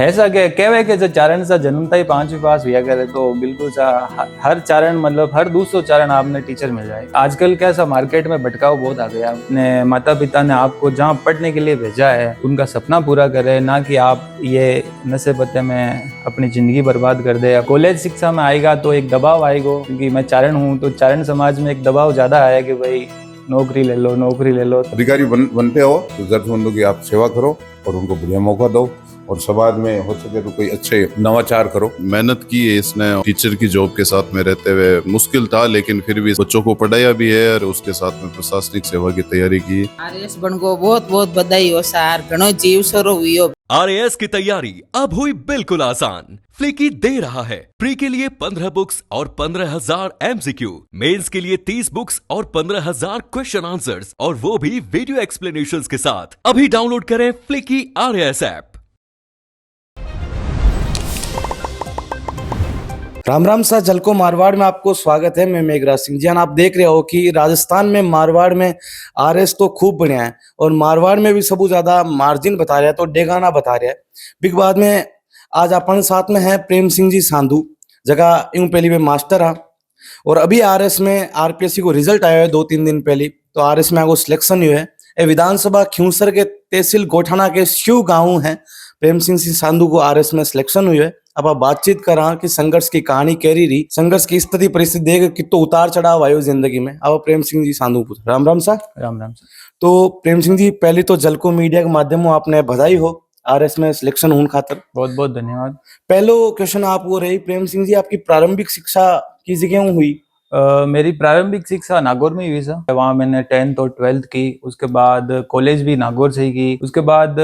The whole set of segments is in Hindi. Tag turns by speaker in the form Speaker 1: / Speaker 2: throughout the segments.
Speaker 1: ऐसा कहवे कि जो चारण सा जन्मता ही 5वीं पास हुआ करे तो बिल्कुल सा हर चारण मतलब हर दूसरो चारण आपने टीचर मिल जाए। आजकल क्या सा मार्केट में भटकाव बहुत आ गया। अपने माता पिता ने आपको जहाँ पढ़ने के लिए भेजा है उनका सपना पूरा करे, ना कि आप ये नशे पत्ते में अपनी जिंदगी बर्बाद कर दे। कॉलेज शिक्षा में आएगा तो एक दबाव आएगा, क्योंकि मैं चारण हूँ तो चारण समाज में एक दबाव ज्यादा है कि भाई नौकरी ले लो, नौकरी ले लो।
Speaker 2: अधिकारी बनते हो तो जरूरतमंदों की आप सेवा करो और उनको बढ़िया मौका दो और समाज में हो सके तो कोई अच्छे नवाचार करो।
Speaker 3: मेहनत की है इसने, टीचर की जॉब के साथ में रहते हुए मुश्किल था, लेकिन फिर भी बच्चों को पढ़ाया भी है और उसके साथ में प्रशासनिक सेवा की तैयारी की।
Speaker 4: आरएएस बन को बहुत बहुत बधाई हो सार, घणो जीव सरो हुयो।
Speaker 5: आरएएस की तैयारी अब हुई बिल्कुल आसान। फ्लिकी दे रहा है प्री के लिए 15 बुक्स और 15,000 एमसीक्यू, मेंस के लिए 30 बुक्स और 15,000 क्वेश्चन आंसर्स, और वो भी वीडियो एक्सप्लेनेशंस के साथ। अभी डाउनलोड करें flicky RAS app.
Speaker 6: Ram Ram सा जलको मारवाड़ में आपको स्वागत है। मैं मेघराज सिंह जी। आप देख रहे हो कि राजस्थान में मारवाड़ में आरएस तो खूब बढ़िया है और मारवाड़ में भी सबू ज्यादा मार्जिन बता रहा है तो डेगाना बता रहा है। बिग बाद में आज अपन साथ में है प्रेम सिंह जी सांधू, जगह यूं पहली में मास्टर है और अभी आरएस में आरपीएससी को रिजल्ट आया है 2-3 दिन पहले, तो आरएस में आगो सिलेक्शन हुआ है। ये विधानसभा खियूसर के तहसील गोठाना के शिव गांव है। प्रेम सिंह सांधू को आरएस में सिलेक्शन हुई है। अब आप बातचीत कर रहा कि संघर्ष की कहानी कह रही, संघर्ष की स्थिति परिस्थिति देख कितो उतार चढ़ाव आयो जिंदगी में। अब प्रेम सिंह जी सांधू पूछ। राम राम सा।
Speaker 1: राम राम सा।
Speaker 6: तो प्रेम सिंह जी, पहले तो जलको मीडिया के माध्यम आपने बधाई हो आरएस में सिलेक्शन होने खातर।
Speaker 1: बहुत बहुत धन्यवाद।
Speaker 6: पहलो क्वेश्चन आप वो रही प्रेम सिंह जी, आपकी प्रारंभिक शिक्षा की जगह हुई?
Speaker 1: मेरी प्रारंभिक शिक्षा नागौर में हुई सर। वहाँ मैंने 10th और 12th की, उसके बाद कॉलेज भी नागौर से ही की। उसके बाद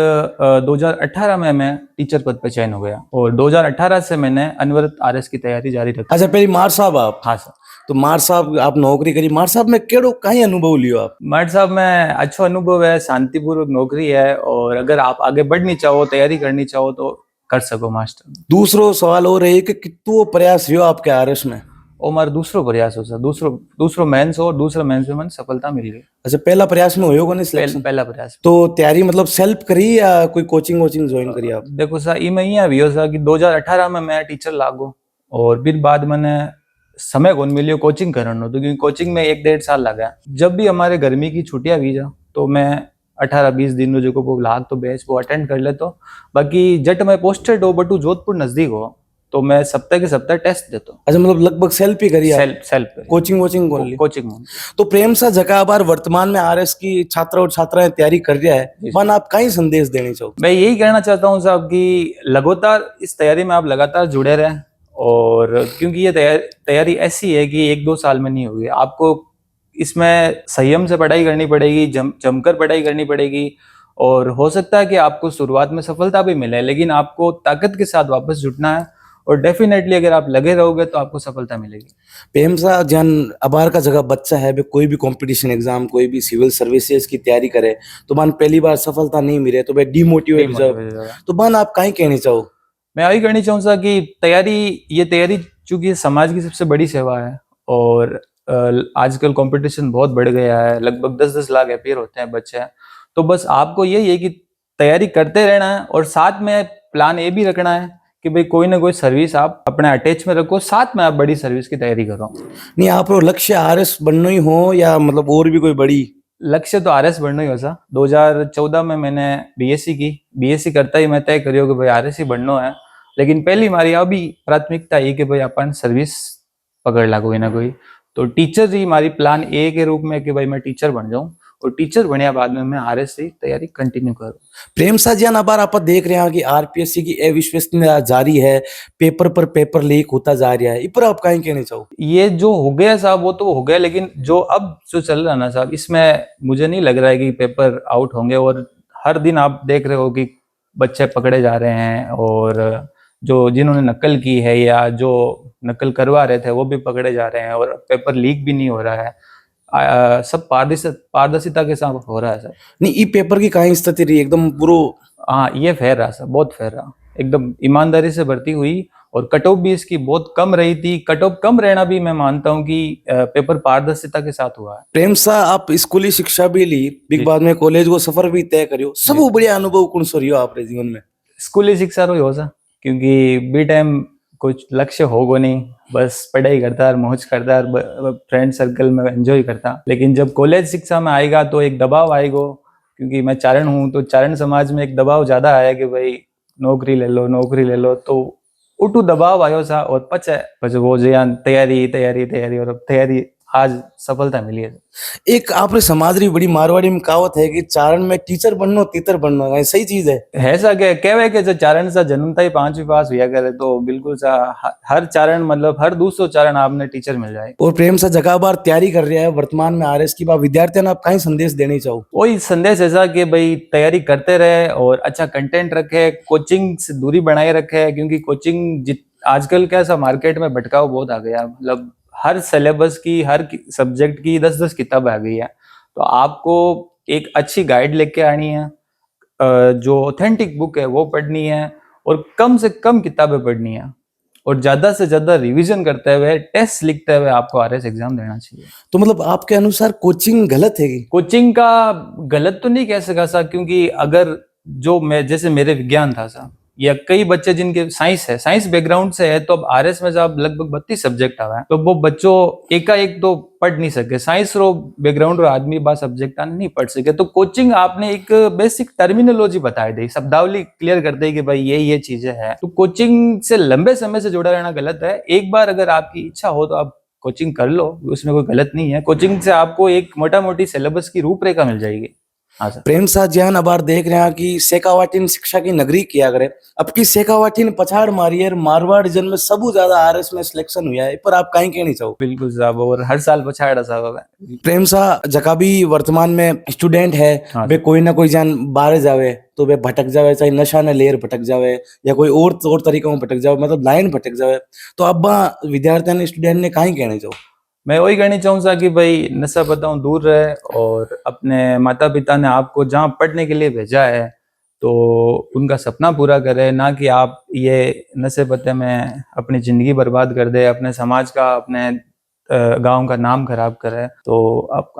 Speaker 1: 2018 में मैं टीचर पद पे चयन हो गया और 2018 से मैंने अनवरत आरएस की तैयारी जारी रखी।
Speaker 6: अच्छा, पहले मार साहब आप?
Speaker 1: हाँ सर।
Speaker 6: तो मार साहब आप नौकरी करी, मार साहब में केड़ो कहीं अनुभव लियो आप?
Speaker 1: मार साहब में अच्छा अनुभव है, शांतिपूर्वक नौकरी है और अगर आप आगे बढ़नी चाहो, तैयारी करनी चाहो तो कर सको मास्टर।
Speaker 6: दूसरो सवाल हो रही कि कितो प्रयास हुआ आपके आरएस में?
Speaker 1: और हमारा दूसरो प्रयास हो सर, दूसरो मेंस और दूसरा मेंस में मन सफलता मिल गई।
Speaker 6: अच्छा, पहला प्रयास में होगा नहीं सिलेक्शन?
Speaker 1: पहला प्रयास।
Speaker 6: तो तैयारी मतलब सेल्फ करी या कोई कोचिंग ज्वाइन करी आप?
Speaker 1: देखो सर, ई महीना हुआ सर कि 2018 में मैं टीचर लागो और फिर बाद मैंने समय कौन मिलियो कोचिंग करने, तो क्योंकि कोचिंग में 1-1.5 साल लगा। जब भी हमारे गर्मी की छुट्टियां हुई जा तो मैं 18-20 दिन जो को लाग तो बैच वो अटेंड कर ले। तो बाकी जट में पोस्टेड हो बटू जोधपुर नजदीक हो तो मैं सप्ताह के सप्ताह टेस्ट देता हूँ।
Speaker 6: अच्छा, मतलब लगभग सेल्फ ही करी?
Speaker 1: Self coaching.
Speaker 6: तो प्रेम सा जगह बार वर्तमान में आरएस की छात्र और छात्राएं तैयारी कर रहा है, मन आप कहीं संदेश देने चाहो?
Speaker 1: मैं यही कहना चाहता हूँ साहब कि लगातार इस तैयारी में आप लगातार जुड़े रहें, और क्योंकि ये तैयारी ऐसी है कि 1-2 साल में नहीं होगी। आपको इसमें संयम से पढ़ाई करनी पड़ेगी, जमकर पढ़ाई करनी पड़ेगी और हो सकता है कि आपको शुरुआत में सफलता भी मिले, लेकिन आपको ताकत के साथ वापस जुटना है और डेफिनेटली अगर आप लगे रहोगे तो आपको सफलता मिलेगी।
Speaker 6: प्रेम सा जन अबार का जगह बच्चा है, कोई भी कंपटीशन एग्जाम, कोई भी सिविल सर्विसेज की तैयारी करे तो मन पहली बार सफलता नहीं मिले तो डिमोटिवेट तो मन आप कहीं कहनी चाहो?
Speaker 1: मैं यही कहनी चाहूँ सर कि ये तैयारी चूंकि समाज की सबसे बड़ी सेवा है और आजकल कंपटीशन बहुत बढ़ गया है, लगभग 10-10 लाख अपेयर होते हैं बच्चे। तो बस आपको यही है कि तैयारी करते रहना है और साथ में प्लान ए भी रखना है कि भाई कोई ना कोई सर्विस आप अपने अटैच में रखो, साथ में आप बड़ी सर्विस की तैयारी करो।
Speaker 6: नहीं, आप लक्ष्य आरएस बनना ही हो या मतलब और भी कोई बड़ी
Speaker 1: लक्ष्य? तो आरएस बनना ही हो सर। 2014 में मैंने बीएससी की, बीएससी करता ही मैं तय करियो कि भाई आरएस ही बनना है, लेकिन पहली हमारी अभी प्राथमिकता ये कि भाई अपन सर्विस पकड़ ला कोई ना कोई। तो टीचर ही हमारी प्लान ए के रूप में कि भाई मैं टीचर बन जाऊं और टीचर बनया बाद में मैं आरएस से तैयारी कंटिन्यू करूं।
Speaker 6: प्रेम सा जी, बार आप देख रहे हैं कि आरपीएससी की अविश्वसनीयता जारी है, पेपर पर पेपर लीक होता जा रहा है, इस पर आप कहीं कहना चाहो?
Speaker 1: ये जो हो गया साहब वो तो हो गया, लेकिन जो अब जो चल रहा ना साहब, इसमें मुझे नहीं लग रहा है कि पेपर आउट होंगे। और हर दिन आप देख रहे हो कि बच्चे पकड़े जा रहे हैं और जो जिन्होंने नकल की है या जो नकल करवा रहे थे वो भी पकड़े जा रहे हैं और पेपर लीक भी नहीं हो रहा है। सब पारदर्शिता के साथ हो रहा है सर।
Speaker 6: नहीं, ई पेपर की कहीं स्थिति रही एकदम बुरो?
Speaker 1: हाँ, ये फेर रहा सर, बहुत फेर रहा, एकदम ईमानदारी से भर्ती हुई और कट ऑफ भी इसकी बहुत कम रही थी। कट ऑफ कम रहना भी मैं मानता हूँ कि पेपर पारदर्शिता के साथ हुआ है।
Speaker 6: प्रेम सा, आप स्कूली शिक्षा भी ली, बिग बाद में कॉलेज को सफर भी तय करियो, सब बढ़िया अनुभव कौन सा रहियो आपके जीवन में?
Speaker 1: स्कूली शिक्षा रो ही हो सा, क्योंकि बी टाइम कुछ लक्ष्य होगो नहीं, बस पढ़ाई करता और मौज करता और फ्रेंड सर्कल में एंजॉय करता। लेकिन जब कॉलेज शिक्षा में आएगा तो एक दबाव आएगा, क्योंकि मैं चारण हूँ तो चारण समाज में एक दबाव ज्यादा आया कि भाई नौकरी ले लो नौकरी ले लो, तो उठू दबाव आयो सा और पचे वो जो तैयारी तैयारी तैयारी और अब तैयारी आज सफलता मिली है।
Speaker 6: एक आपने समाज री बड़ी मारवाड़ी में कहावत है कि चारण में टीचर बननो तीतर बननो, है सही चीज है?
Speaker 1: ऐसा क्या कहवे कि जो चारण सा जन्मता ही 5वीं पास हुआ करे तो बिल्कुल सा हर चारण मतलब हर दूसरो चारण आपने टीचर मिल जाए।
Speaker 6: और प्रेम सा जगह बार तैयारी कर रहा है वर्तमान में आरएस की बात, विद्यार्थियों ने आप कहीं संदेश देनी चाहो?
Speaker 1: वही संदेश ऐसा कि भाई तैयारी करते रहे और अच्छा कंटेंट रखे, कोचिंग से दूरी बनाए रखे, क्योंकि कोचिंग आजकल कैसा मार्केट में भटकाव बहुत आ गया, मतलब हर सिलेबस की हर सब्जेक्ट की 10-10 किताब आ गई है। तो आपको एक अच्छी गाइड लेके आनी है, जो ऑथेंटिक बुक है वो पढ़नी है और कम से कम किताबें पढ़नी है और ज्यादा से ज्यादा रिवीजन करते हुए टेस्ट लिखते हुए आपको आरएस एग्जाम देना चाहिए।
Speaker 6: तो मतलब आपके अनुसार कोचिंग गलत है कि?
Speaker 1: कोचिंग का गलत तो नहीं कह सका सा, क्योंकि अगर जो मैं जैसे मेरे विज्ञान था सा, या कई बच्चे जिनके साइंस बैकग्राउंड से है, तो अब आरएस में जब लगभग 32 सब्जेक्ट आवा है तो वो बच्चों एकाएक तो पढ़ नहीं सके, साइंस रो बैकग्राउंड रो आदमी बा सब्जेक्ट नहीं पढ़ सके। तो कोचिंग आपने एक बेसिक टर्मिनोलॉजी बता दी, शब्दावली क्लियर कर दे कि भाई ये चीजें है। तो कोचिंग से लंबे समय से जुड़ा रहना गलत है। एक बार अगर आपकी इच्छा हो तो आप कोचिंग कर लो, उसमें कोई गलत नहीं है। कोचिंग से आपको एक मोटा मोटी सिलेबस की रूपरेखा मिल जाएगी। हाँ सर।
Speaker 6: प्रेम साथ जहां अब बार देख रहे हैं कि शेखावाटी ने शिक्षा की नगरी किया करे, अब की शेखावाटी ने पछाड़ मारी है, मारवाड़ जन में सबू ज्यादा आरएस में सिलेक्शन हुआ है, पर आप कहीं कहनी चाहो?
Speaker 1: बिल्कुल साहब, और हर साल पछाड़ा साहब।
Speaker 6: प्रेम सा जका भी वर्तमान में स्टूडेंट है,
Speaker 1: हाँ।
Speaker 6: वे कोई ना कोई जान बाहर जावे तो वे भटक जावे, चाहे नशा ने लेर भटक जावे या कोई और तरीकों में भटक जावे, मतलब लाइन भटक जावे, तो अब विद्यार्थियों ने स्टूडेंट ने कहीं कहनी चाहो?
Speaker 1: मैं वही कहना चाहूँगा कि भाई नशा पताओं दूर रहे और अपने माता पिता ने आपको जहाँ पढ़ने के लिए भेजा है तो उनका सपना पूरा करे, ना कि आप ये नशे पते में अपनी जिंदगी बर्बाद कर दे, अपने समाज का अपने गांव का नाम खराब करे। तो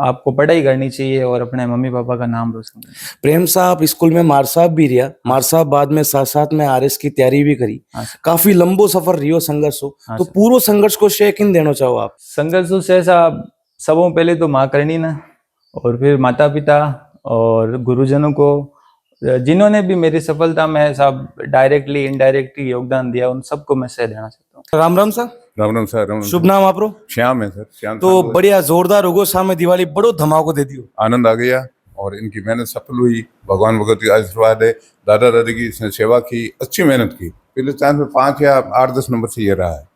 Speaker 1: आपको पढ़ाई करनी चाहिए और अपने मम्मी पापा का नाम रोशन करना।
Speaker 6: प्रेम साहब स्कूल में मार साहब भी रिया, मार साहब बाद में साथ साथ में आरएस की तैयारी भी करी,
Speaker 1: हाँ सर।
Speaker 6: काफी लंबो सफर रियो संघर्ष हो,
Speaker 1: हाँ
Speaker 6: तो
Speaker 1: सर।
Speaker 6: पूरा संघर्ष को शेयर किन देना चाहो आप?
Speaker 1: संघर्ष से साहब सबों पहले तो माँ करनी ना, और फिर माता पिता और गुरुजनों को, जिन्होंने भी मेरी सफलता में साहब डायरेक्टली इनडायरेक्टली योगदान दिया, उन सबको मैं श्रेय देना चाहता हूँ।
Speaker 6: राम राम सर।
Speaker 2: राम राम सर। राम राम
Speaker 6: शुभ नाम आपरो?
Speaker 2: श्याम है सर। श्याम
Speaker 6: तो बढ़िया जोरदार होगो, सामने दिवाली बड़ो धमाको दे दियो।
Speaker 2: आनंद आ गया और इनकी मेहनत सफल हुई, भगवान भगवत का आशीर्वाद है। दादा दादी की इसने सेवा की, अच्छी मेहनत की, पहले चांस में 5 या 8-10 नंबर से ये रहा है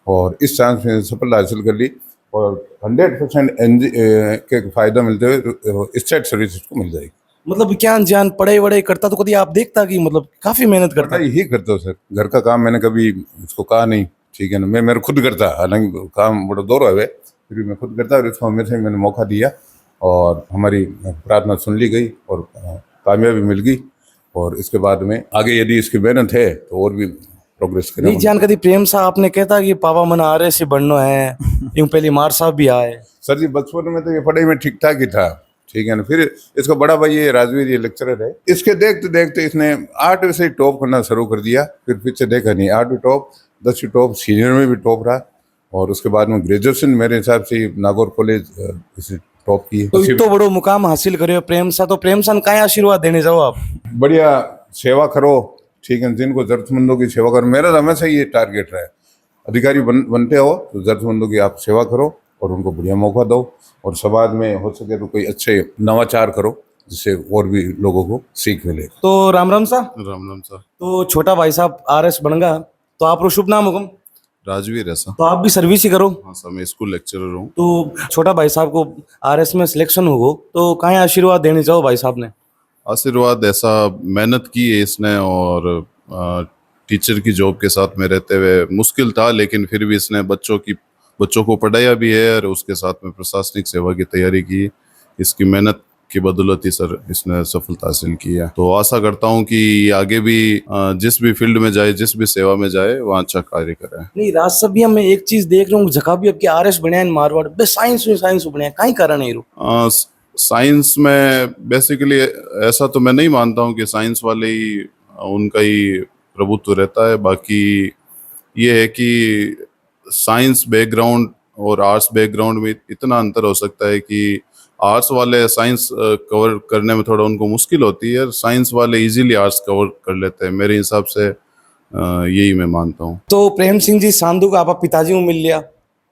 Speaker 2: और इस चांस में सफलता हासिल कर ली और 100% के फायदा मिलते हुए स्टेट सर्विस को मिल जाएगी।
Speaker 6: मतलब क्या जान पढ़ाई वढ़ाई करता तो कभी आप देखता कि मतलब काफी मेहनत करता?
Speaker 2: पढ़ाई ही करता हूँ सर, घर का काम मैंने कभी इसको कहा नहीं, ठीक है ना, मैं मेरे खुद करता, हालांकि काम बड़ा दौर है फिर भी मैं खुद करता और इसको हमेशा मैंने मौका दिया और हमारी प्रार्थना सुन ली गई और कामयाबी मिल गई। और इसके बाद में आगे यदि इसकी मेहनत है तो और भी प्रोग्रेस करें।
Speaker 6: नहीं जान कभी प्रेम साहब आपने कहता कि पापा मन आ रहे से बनना है, यूं पहले मार साहब भी आए?
Speaker 2: सर जी बचपन में तो ये पढ़ाई में ठीक ठाक ही था, ठीक है ना। फिर इसका बड़ा भाई ये राजवीर ये लेक्चरर है, इसके देखते देखते इसने 8वीं से टॉप करना शुरू कर दिया, फिर पीछे देखा नहीं, 8वीं टॉप, 10वीं टॉप, सीनियर में भी टॉप रहा और उसके बाद में ग्रेजुएशन मेरे हिसाब से नागौर कॉलेज इसे टॉप की।
Speaker 6: तो बड़ो मुकाम हासिल करियो प्रेम सा, तो प्रेम सा क्या आशीर्वाद देने जाओ आप?
Speaker 2: बढ़िया सेवा करो, ठीक है, जिनको जरूरतमंदों की सेवा करो। मेरा हमेशा ये टारगेट रहा है, अधिकारी बनते हो तो जरूरतमंदों की आप सेवा करो और उनको बढ़िया मौका दो और समाज में हो सके तो कोई अच्छे नवाचार करो जिससे और भी लोगों को सीख मिले।
Speaker 6: तो राम राम सा।
Speaker 3: राम राम सर।
Speaker 6: तो छोटा भाई साहब आरएस बनगा, तो आप शुभ नाम हुकुम?
Speaker 3: राजवीर है सर।
Speaker 6: तो आप भी सर्विस ही करो?
Speaker 3: हाँ सर, मैं स्कूल लेक्चरर हूँ।
Speaker 6: तो छोटा भाई साहब को आरएस में सिलेक्शन हो तो कहाँ आशीर्वाद देने चाहो भाई साहब ने?
Speaker 3: आशीर्वाद ऐसा मेहनत की है इसने और टीचर की जॉब के साथ में रहते हुए मुश्किल था, लेकिन फिर भी इसने बच्चों को पढ़ाया भी है और उसके साथ में प्रशासनिक सेवा की तैयारी की। इसकी मेहनत की बदौलत ही सर इसने सफलता हासिल की है। तो आशा करता हूँ कि आगे भी जिस भी फील्ड में जाए, जिस भी सेवा में जाए, वहाँ अच्छा कार्य करे।
Speaker 6: नहीं राज्यसभा में एक चीज देख रहा हूँ, जगह भी आपकी आरएस बने हैं मारवाड़ बे साइंस बने हैं, कहीं कारण नहीं
Speaker 3: साइंस में बेसिकली ऐसा तो मैं नहीं मानता हूँ कि साइंस वाले ही उनका ही प्रभुत्व रहता है। बाकी ये है कि साइंस बैकग्राउंड और आर्ट्स बैकग्राउंड में इतना अंतर हो सकता है कि आर्ट्स वाले साइंस कवर करने में थोड़ा उनको मुश्किल होती है, साइंस वाले इजीली आर्ट्स कवर कर लेते हैं। मेरे हिसाब से यही मैं मानता हूँ।
Speaker 6: तो प्रेम सिंह जी सांधू का आपा पिताजी को मिल लिया,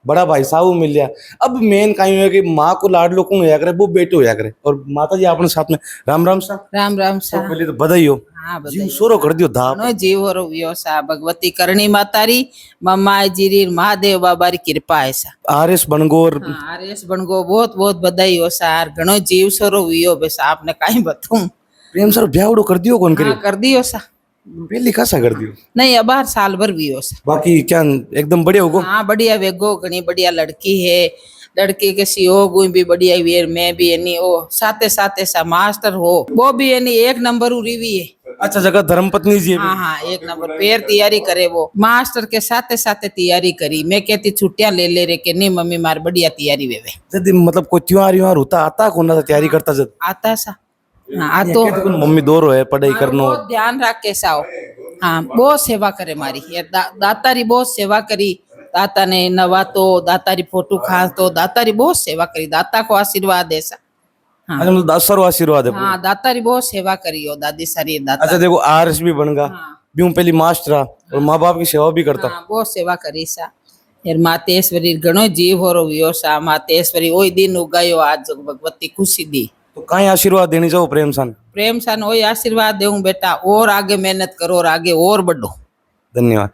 Speaker 6: बड़ा भाई साहब को मिल लिया। अब मेन कहीं है कि माँ को लाडलो कौन होया करे, वो बेटे होया करे। और माता जी अपने साथ में राम राम सा।
Speaker 4: राम राम
Speaker 6: तो
Speaker 4: सा।
Speaker 6: पहले तो बधाई हो,
Speaker 4: हाँ
Speaker 6: जीव
Speaker 4: बधाई
Speaker 6: सोरो कर दियो धाप।
Speaker 4: घणो जीव हो वियो सा। भगवती करणी मातारी मम्मा जीरी महादेव बाबा री कृपा है सा।
Speaker 6: आरएस बनगो और
Speaker 4: हाँ आरएस बनगो बहुत बहुत बधाई हो सा। घणो जीव सोरो वियो बस आपने काई बताऊं।
Speaker 6: प्रेम सर ब्याह कर दियो कौन करे?
Speaker 4: हाँ कर दियो सा।
Speaker 6: पहले कैसा कर दियो?
Speaker 4: नहीं अब हर साल भर वियो सा।
Speaker 6: बाकी क्या एकदम बढ़िया होगो?
Speaker 4: हाँ बढ़िया वेगो, घनी बढ़िया लड़की है। लड़की के सीओ भी बढ़िया वीर, मैं भी यानी ओ साथे साथे सा मास्टर हो, वो भी यानी एक नंबर उरीवी है।
Speaker 6: अच्छा जगह धर्मपत्नी जी है।
Speaker 4: हाँ हाँ एक नंबर पेर तैयारी करे वो मास्टर के साथे साथे तैयारी करी। मैं कहती छुट्टियां ले ले रे के नहीं मम्मी मार बढ़िया तैयारी वेवे।
Speaker 6: जब मतलब कोई त्योहार व्योहार होता आता कौन सा तैयारी करता जब
Speaker 4: आता सा। हाँ तो
Speaker 6: मम्मी दौर है पढ़ाई करनो।
Speaker 4: बहुत ध्यान रख के साओ। हाँ बहुत सेवा करे मारी ये दाता री बहुत सेवा करी। दाता ने नवा तो दाता री फोटो खा तो दाता री बहुत सेवा करी। दाता को आशीर्वाद ऐसा। हाँ
Speaker 6: अच्छा मतलब 10 आशीर्वाद है।
Speaker 4: हाँ दाता री बहुत सेवा करी हो दादी सारी दाता।
Speaker 6: अच्छा देखो आरएस भी बन गया,
Speaker 4: हाँ
Speaker 6: ब्यूं पहली मास्टर और माँ बाप की सेवा भी करता।
Speaker 4: हाँ बहुत सेवा करी सा। यार मातेश्वरी घणो जीव हो रो वियो सा। मातेश्वरी ओई दिन उगायो आज जो भगवती खुशी दी।
Speaker 6: तो कहीं आशीर्वाद देनी चाहो प्रेम सन?
Speaker 4: प्रेम सन वही आशीर्वाद देऊं बेटा और आगे मेहनत करो और आगे और बढ़ो।
Speaker 6: धन्यवाद।